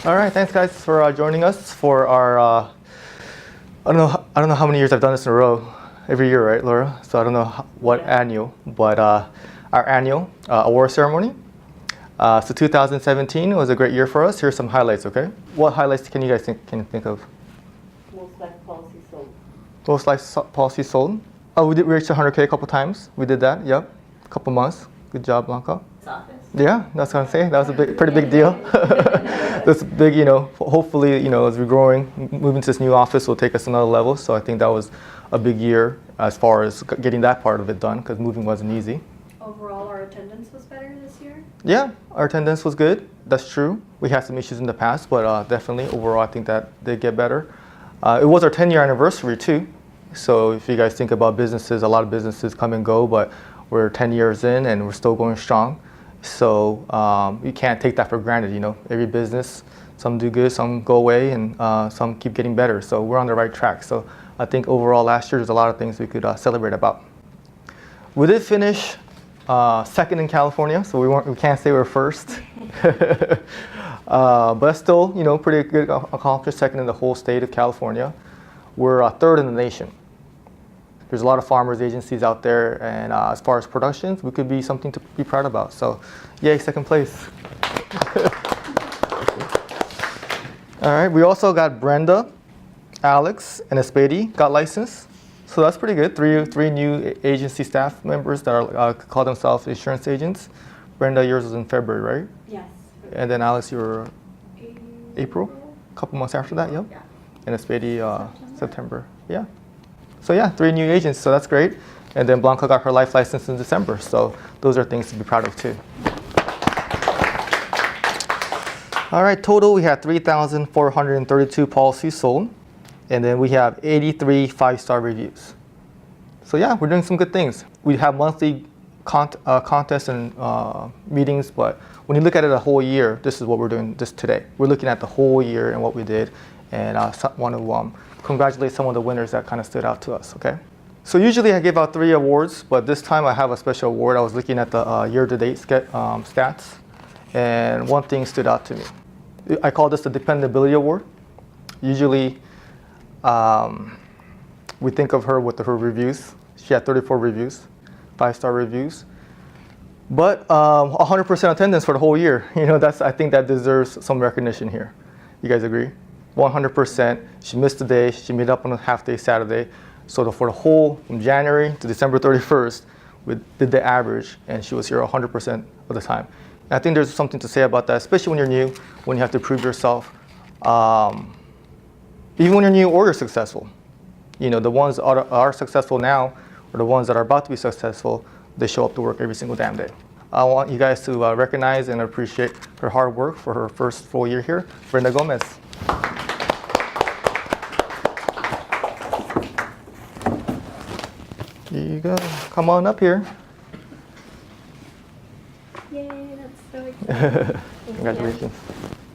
All right, thanks guys for joining us for our. I don't know how many years I've done this in a row. Every year, right, Laura? So I don't know what annual, but our annual award ceremony. So 2017 was a great year for us. Here's some highlights, okay? What highlights can you guys think of? Most life policy sold. Most life policy sold. Oh, we reached 100K a couple times. We did that. Yep, a couple months. Good job, Blanca. Office. Yeah, that's what I'm saying. That was a pretty big deal. That's big, hopefully, as we're growing, moving to this new office will take us another level. So I think that was a big year as far as getting that part of it done, because moving wasn't easy. Overall, our attendance was better this year? Yeah, our attendance was good. That's true. We had some issues in the past, but definitely overall, I think that did get better. It was our 10-year anniversary too. So if you guys think about businesses, a lot of businesses come and go, but we're 10 years in and we're still going strong. So you can't take that for granted. Every business, some do good, some go away, and some keep getting better. So we're on the right track. So I think overall last year there's a lot of things we could celebrate about. We did finish second in California, so we can't say we're first. But still, pretty good accomplishment, second in the whole state of California. We're third in the nation. There's a lot of farmers agencies out there, and as far as productions, we could be something to be proud about. So, yay, second place. All right, we also got Brenda, Alex, and Espedi got licensed. So that's pretty good. Three new agency staff members that are call themselves insurance agents. Brenda, yours was in February, right? Yes. And then Alex, you were April? A couple months after that, yep. Yeah. And Espedi, September. Yeah. So yeah, 3 new agents, so that's great. And then Blanca got her life license in December, so those are things to be proud of too. All right, total we had 3,432 policies sold, and then we have 83 5-star reviews. So yeah, we're doing some good things. We have monthly contests and meetings, but when you look at it a whole year, this is what we're doing just today. We're looking at the whole year and what we did, and want to congratulate some of the winners that kind of stood out to us, okay? So usually I give out 3 awards, but this time I have a special award. I was looking at the year-to-date stats, and one thing stood out to me. I call this the Dependability Award. Usually we think of her with her reviews. She had 34 reviews, 5-star reviews. But 100% attendance for the whole year. I think that deserves some recognition here. You guys agree? 100%. She missed a day. She made up on a half-day Saturday. So for the whole, from January to December 31st, we did the average, and she was here 100% of the time. And I think there's something to say about that, especially when you're new, when you have to prove yourself. Even when you're new or you're successful. The ones that are successful now, or the ones that are about to be successful, they show up to work every single damn day. I want you guys to recognize and appreciate her hard work for her first full year here, Brenda Gomez. Here you go. Come on up here. Yay, that's so exciting. Congratulations.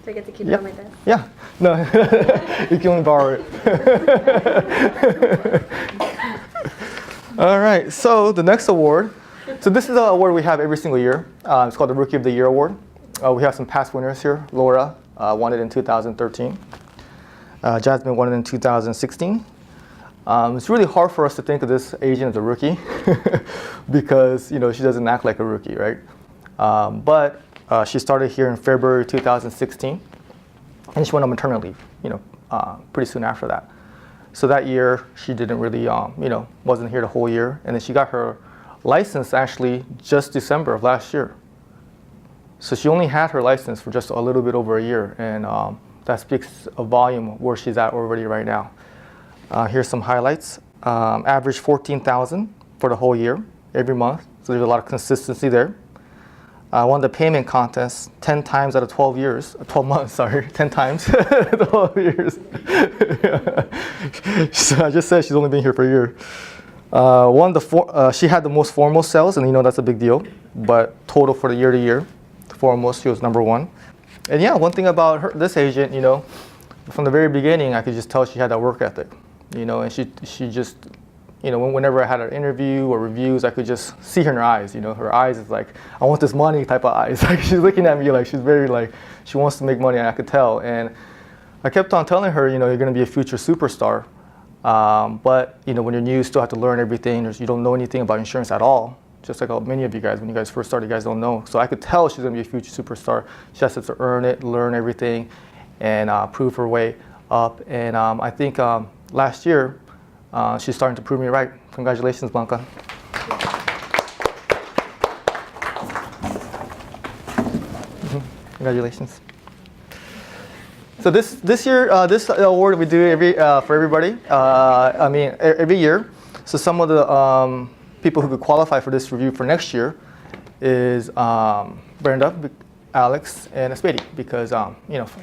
Do I get to keep it on my desk? Yeah. No, you can only borrow it. All right, so the next award. So this is an award we have every single year. It's called the Rookie of the Year Award. We have some past winners here. Laura won it in 2013. Jazmin won it in 2016. It's really hard for us to think of this agent as a rookie because she doesn't act like a rookie, right? But she started here in February 2016, and she went on maternity leave, pretty soon after that. So that year she didn't really, wasn't here the whole year, and then she got her license actually just December of last year. So she only had her license for just a little bit over a year, and that speaks a volume of where she's at already right now. Here's some highlights. Average 14,000 for the whole year, every month. So there's a lot of consistency there. Won the payment contest 10 times out of 12 years, 12 months, sorry, 10 times, 12 years. So I just said she's only been here for a year. She had the most foremost sales, and that's a big deal. But total for the year-to-year, foremost, she was number 1. And yeah, one thing about this agent, from the very beginning, I could just tell she had that work ethic, and she just whenever I had an interview or reviews, I could just see her in her eyes. Her eyes is like, I want this money type of eyes. Like she's looking at me like she's very like, she wants to make money, and I could tell. And I kept on telling her, you're going to be a future superstar. But when you're new, you still have to learn everything. You don't know anything about insurance at all. Just like many of you guys, when you guys first started, you guys don't know. So I could tell she's going to be a future superstar. She has to earn it, learn everything, and prove her way up. And I think last year, she's starting to prove me right. Congratulations, Blanca. Congratulations. So this year, this award we do for everybody. Every year. So some of the people who could qualify for this review for next year is Brenda, Alex, and Spady, because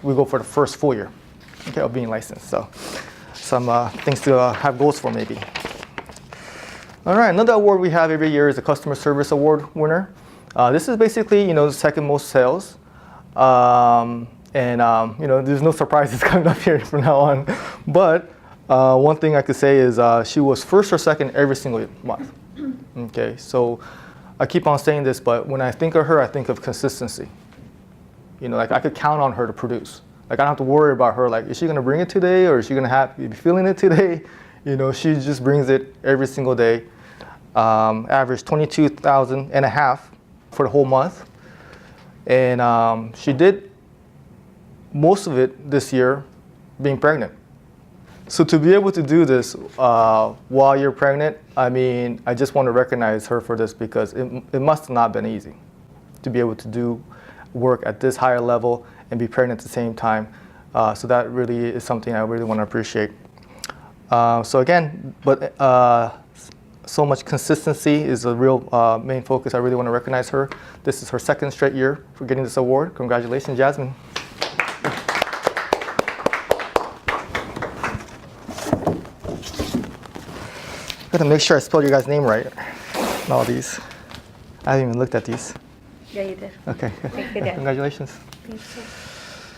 we go for the first full year, of being licensed. So some things to have goals for maybe. All right, another award we have every year is the Customer Service Award winner. This is basically the second most sales. There's no surprises coming up here from now on. But one thing I could say is she was first or second every single month. Okay, so I keep on saying this, but when I think of her, I think of consistency. Like I could count on her to produce. Like I don't have to worry about her. Like, is she gonna bring it today, or is she gonna be feeling it today? She just brings it every single day. Average 22,500 for the whole month, and she did most of it this year being pregnant. So to be able to do this while you're pregnant, I just want to recognize her for this, because it must have not been easy to be able to do work at this higher level and be pregnant at the same time. So that really is something I really want to appreciate. So again, so much consistency is a real main focus. I really want to recognize her. This is her second straight year for getting this award. Congratulations, Jazmin. I'm gonna make sure I spelled your guys' name right. All these. I haven't even looked at these. Yeah, you did. Okay. You did. Congratulations.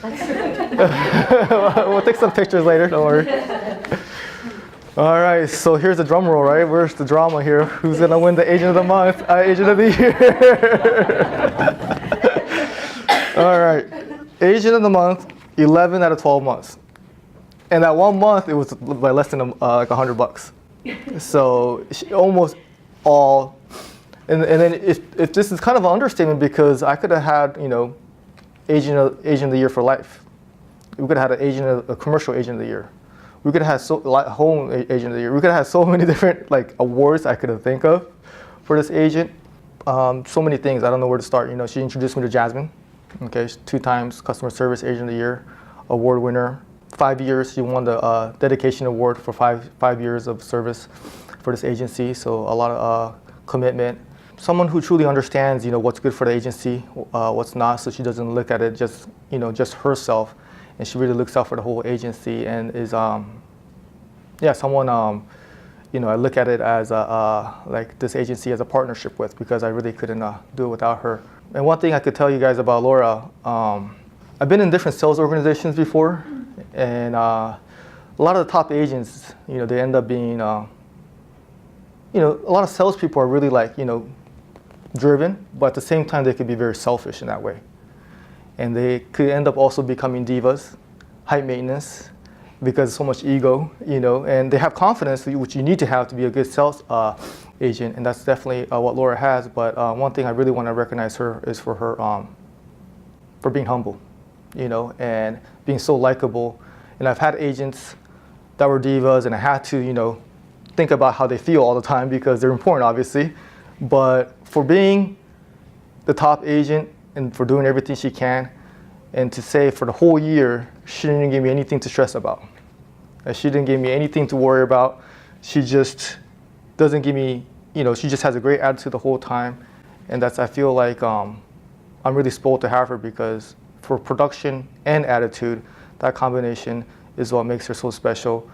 Thank you. We'll take some pictures later, don't worry. All right, so here's the drum roll, right? Where's the drama here? Who's gonna win the Agent of the Month, Agent of the Year? All right, Agent of the Month, 11 out of 12 months. And that 1 month, it was by less than like $100. So almost all, and then if this is kind of an understatement, because I could have had Agent of the Year for life. We could have had a commercial Agent of the Year. We could have had home Agent of the Year. We could have had so many different awards I could have think of for this agent. So many things. I don't know where to start. She introduced me to Jazmin. Okay, 2 times Customer Service Agent of the Year award winner. 5 years, she won the dedication award for five years of service for this agency. So a lot of commitment. Someone who truly understands, what's good for the agency, what's not. So she doesn't look at it just herself, and she really looks out for the whole agency, and is someone I look at it as like this agency as a partnership with, because I really couldn't do it without her. And one thing I could tell you guys about Laura, I've been in different sales organizations before. And a lot of the top agents, they end up being, a lot of salespeople are really driven, but at the same time, they could be very selfish in that way. And they could end up also becoming divas, high maintenance, because of so much ego, and they have confidence, which you need to have to be a good sales agent. And that's definitely what Laura has. But one thing I really want to recognize her is for her, for being humble, and being so likable. And I've had agents that were divas, and I had to, think about how they feel all the time, because they're important, obviously. But for being the top agent and for doing everything she can, and to say for the whole year, she didn't give me anything to stress about. She didn't give me anything to worry about. She just doesn't give me, she just has a great attitude the whole time. And I feel like I'm really spoiled to have her, because for production and attitude, that combination is what makes her so special.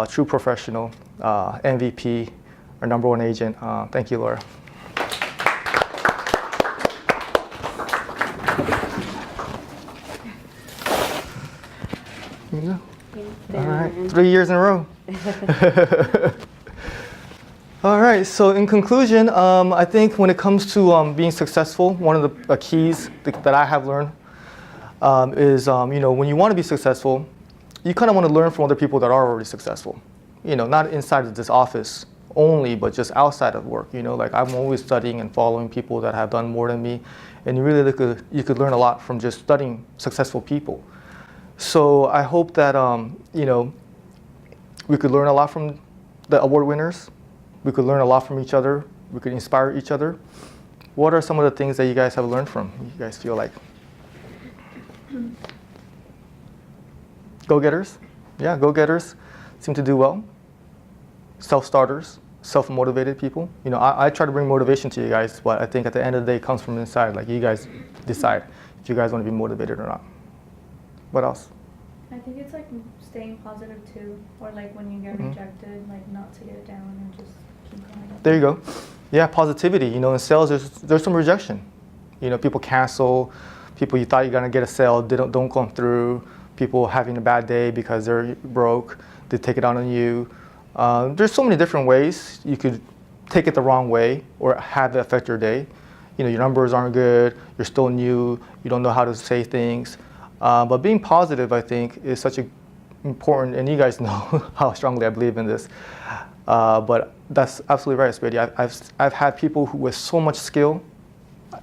True professional, MVP, our #1 agent. Thank you, Laura. Here you go. All right, 3 years in a row. All right, so in conclusion, I think when it comes to being successful, one of the keys that I have learned is, when you want to be successful, you kind of want to learn from other people that are already successful. Not inside of this office only, but just outside of work. Like I'm always studying and following people that have done more than me, and you could learn a lot from just studying successful people. So I hope that we could learn a lot from the award winners. We could learn a lot from each other. We could inspire each other. What are some of the things that you guys have learned from? You guys feel like go-getters? Yeah, go-getters seem to do well. Self-starters, self-motivated people. I try to bring motivation to you guys, but I think at the end of the day, it comes from inside. Like you guys decide if you guys want to be motivated or not. What else? I think it's like staying positive too, or like when you get rejected, like not to get down and just keep going. There you go. Yeah, positivity. In sales, there's some rejection. People cancel. People you thought you're gonna get a sale don't come through. People having a bad day because they're broke. They take it out on you. There's so many different ways you could take it the wrong way or have it affect your day. Your numbers aren't good. You're still new. You don't know how to say things. But being positive, I think, is such a important, and you guys know how strongly I believe in this. But that's absolutely right, Spady. I've had people who with so much skill,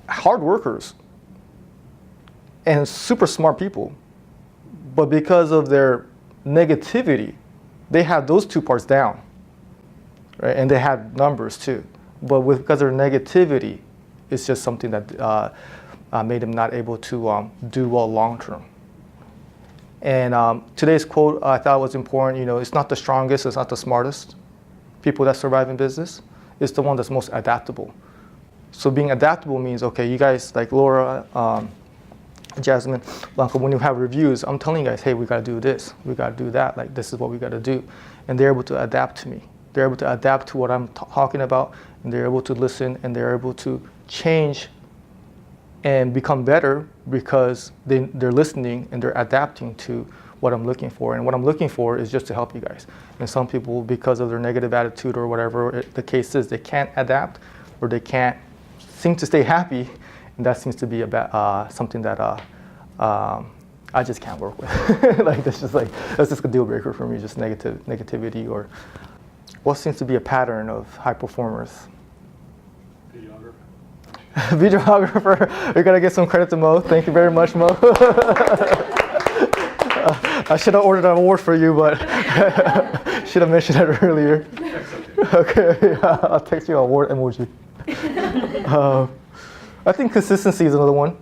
hard workers, and super smart people, but because of their negativity, they had those two parts down, right? And they had numbers too. But because of their negativity, it's just something that made them not able to do well long term. And today's quote I thought was important. It's not the strongest, it's not the smartest people that survive in business. It's the one that's most adaptable. So being adaptable means, okay, you guys like Laura, Jazmin, Blanca, when you have reviews, I'm telling you guys, hey, we got to do this, we got to do that. Like this is what we got to do, and they're able to adapt to me. They're able to adapt to what I'm talking about, and they're able to listen, and they're able to change and become better because they're listening and they're adapting to what I'm looking for. And what I'm looking for is just to help you guys. And some people, because of their negative attitude or whatever the case is, they can't adapt or they can't seem to stay happy. And that seems to be something that I just can't work with. Like that's just a deal breaker for me, just negativity. Or what seems to be a pattern of high performers? Videographer. We're gonna get some credit to Mo. Thank you very much, Mo. I should have ordered an award for you, but should have mentioned it earlier. Okay, I'll text you an award emoji. I think consistency is another one.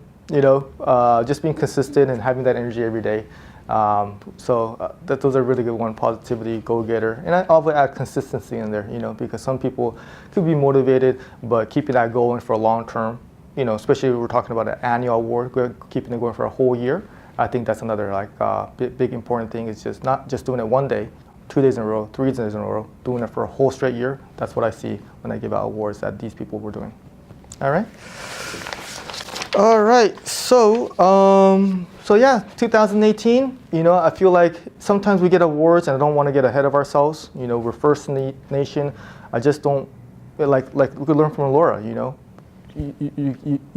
Just being consistent and having that energy every day. Those are really good ones. Positivity, go-getter, and I will add consistency in there. Because some people could be motivated, but keeping that going for a long term. Especially if we're talking about an annual award, keeping it going for a whole year. I think that's another big important thing. Is just not just doing it one day, 2 days in a row, 3 days in a row, doing it for a whole straight year. That's what I see when I give out awards that these people were doing. All right. All right, so yeah, 2018, I feel like sometimes we get awards and I don't want to get ahead of ourselves. We're first in the nation. I just don't, like we could learn from Laura, you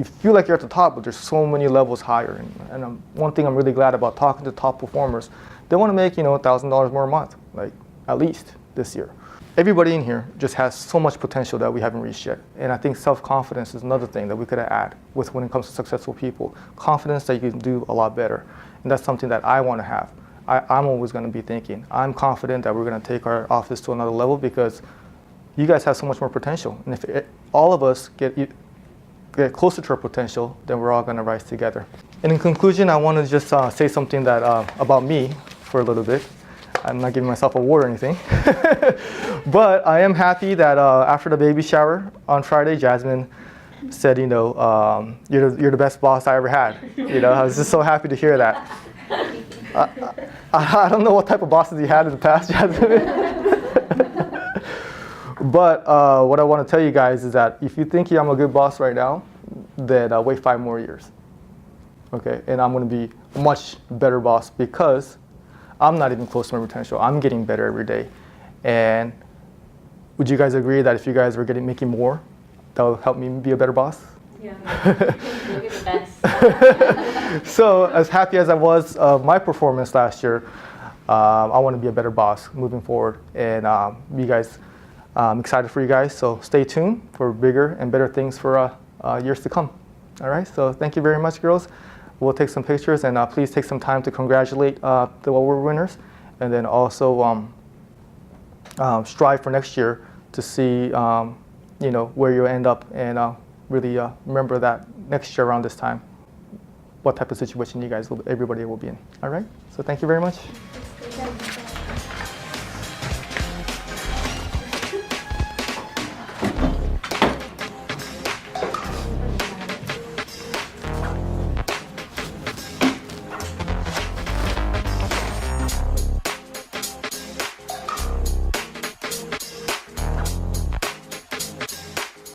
feel like you're at the top, but there's so many levels higher. And one thing I'm really glad about talking to top performers, they want to make, $1,000 more a month, like at least this year. Everybody in here just has so much potential that we haven't reached yet. And I think self-confidence is another thing that we could add with when it comes to successful people. Confidence that you can do a lot better. And that's something that I want to have. I'm always going to be thinking, I'm confident that we're going to take our office to another level because you guys have so much more potential. And if all of us get closer to our potential, then we're all going to rise together. And in conclusion, I want to just say something that about me for a little bit. I'm not giving myself an award or anything. But I am happy that after the baby shower on Friday, Jazmin said, you're the best boss I ever had. I was just so happy to hear that. I don't know what type of bosses you had in the past, Jazmin. But what I want to tell you guys is that if you think I'm a good boss right now, then wait 5 more years. Okay, and I'm going to be a much better boss because I'm not even close to my potential. I'm getting better every day. And would you guys agree that if you guys were making more, that would help me be a better boss? Yeah. You'll be the best. So as happy as I was of my performance last year, I want to be a better boss moving forward. And you guys, I'm excited for you guys. So stay tuned for bigger and better things for years to come. All right. So thank you very much, girls. We'll take some pictures, and please take some time to congratulate the award winners, and then also strive for next year to see where you end up, and really remember that next year around this time, what type of situation everybody will be in. All right. So thank you very much.